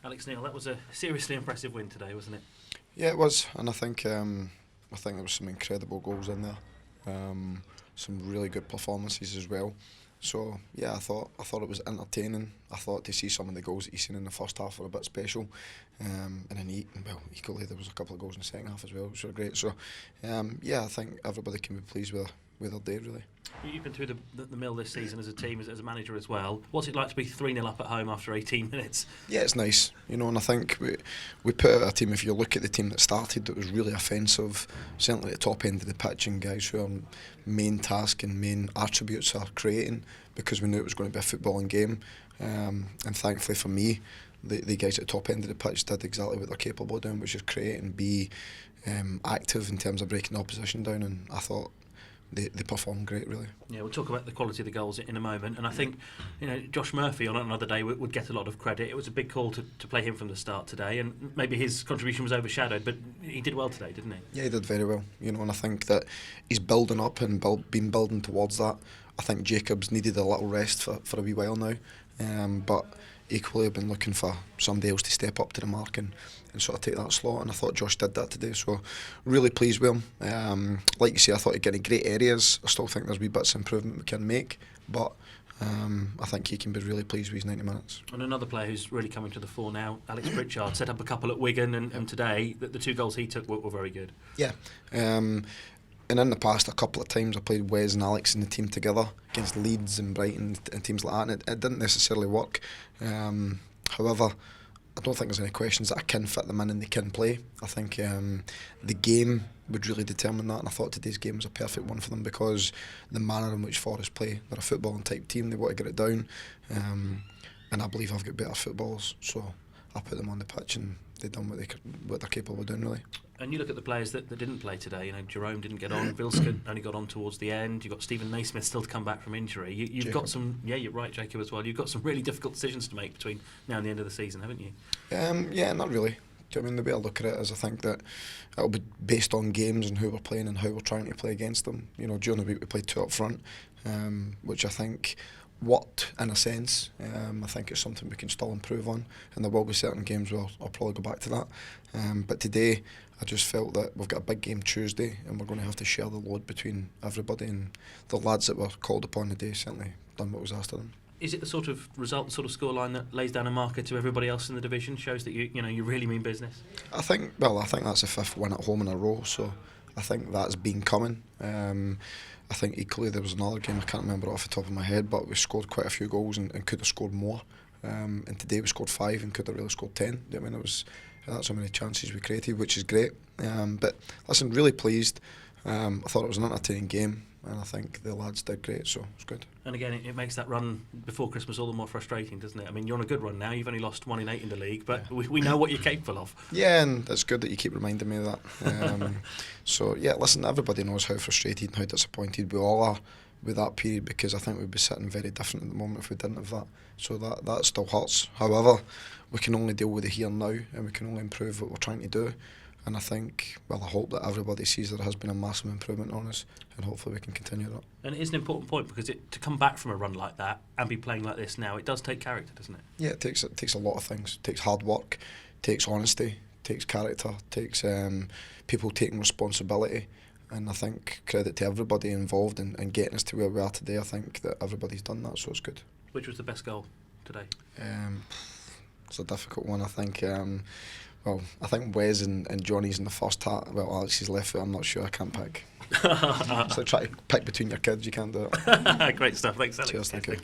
Alex Neil, that was a seriously impressive win today, wasn't it? Yeah, it was, and I think there was some incredible goals in there, some really good performances as well. So yeah, I thought it was entertaining. I thought to see some of the goals that you seen in the first half were a bit special, and then equally there was a couple of goals in the second half as well, which were great. So yeah, I think everybody can be pleased with their day really. You've been through the mill this season as a team, as a manager as well. What's it like to be 3-0 up at home after 18 minutes? Yeah, it's nice, and I think we put out a team. If you look at the team that started, that was really offensive, certainly at the top end of the pitch, and guys who our main task and main attributes are creating, because we knew it was going to be a footballing game, and thankfully for me, the guys at the top end of the pitch did exactly what they're capable of doing, which is create and be active in terms of breaking the opposition down, and I thought they performed great, really. Yeah, we'll talk about the quality of the goals in a moment, and I think Josh Murphy on another day would get a lot of credit. It was a big call to play him from the start today, and maybe his contribution was overshadowed, but he did well today, didn't he? Yeah, he did very well, and I think that he's building up and been building towards that. I think Jacobs needed a little rest for a wee while now, but equally I've been looking for somebody else to step up to the mark and sort of take that slot, and I thought Josh did that today, so really pleased with him. Like you say, I thought he got in great areas. I still think there's wee bits of improvement we can make, but I think he can be really pleased with his 90 minutes. And another player who's really coming to the fore now, Alex Pritchard, set up a couple at Wigan, and today the two goals he took were very good. Yeah, and in the past a couple of times I played Wes and Alex in the team together against Leeds and Brighton and teams like that, and it didn't necessarily work. However, I don't think there's any questions that I can fit them in and they can play. I think the game would really determine that, and I thought today's game was a perfect one for them because the manner in which Forest play, they're a footballing type team, they want to get it down, and I believe I've got better footballers, so I put them on the pitch and they've done what they're capable of doing, really. And you look at the players that didn't play today. Jerome didn't get on. Vilska only got on towards the end. You've got Stephen Naismith still to come back from injury. You've got some. Yeah, you're right, Jacob, as well. You've got some really difficult decisions to make between now and the end of the season, haven't you? Yeah, not really. I mean, the way I look at it is I think that it'll be based on games and who we're playing and how we're trying to play against them. During the week we played two up front, which I think worked in a sense. I think it's something we can still improve on, and there will be certain games where I'll probably go back to that. But today I just felt that we've got a big game Tuesday and we're going to have to share the load between everybody, and the lads that were called upon today certainly done what was asked of them. Is it the sort of result, the sort of scoreline that lays down a marker to everybody else in the division, shows that you really mean business? I think that's the fifth win at home in a row, so I think that's been coming. I think equally there was another game, I can't remember off the top of my head, but we scored quite a few goals and could have scored more. And today we scored 5 and could have really scored 10. I mean, that's how many chances we created, which is great. But listen, really pleased. I thought it was an entertaining game, and I think the lads did great, so it's good. And again, it makes that run before Christmas all the more frustrating, doesn't it? I mean, you're on a good run now. You've only lost 1 in 8 in the league, but yeah, we know what you're capable of. Yeah, and it's good that you keep reminding me of that. So yeah, listen, everybody knows how frustrated and how disappointed we all are with that period, because I think we'd be sitting very different at the moment if we didn't have that. So that still hurts. However, we can only deal with the here and now, and we can only improve what we're trying to do. And I think, I hope that everybody sees there has been a massive improvement on us, and hopefully we can continue that. And it is an important point, because to come back from a run like that and be playing like this now, it does take character, doesn't it? Yeah, it takes a lot of things. It takes hard work, it takes honesty, it takes character, it takes people taking responsibility. And I think credit to everybody involved in getting us to where we are today. I think that everybody's done that, so it's good. Which was the best goal today? It's a difficult one, I think. I think Wes and Johnny's in the first half. Well, Alex's left foot, I'm not sure, I can't pick. So try to pick between your kids, you can't do it. Great stuff, thanks Alex. Cheers, thank you.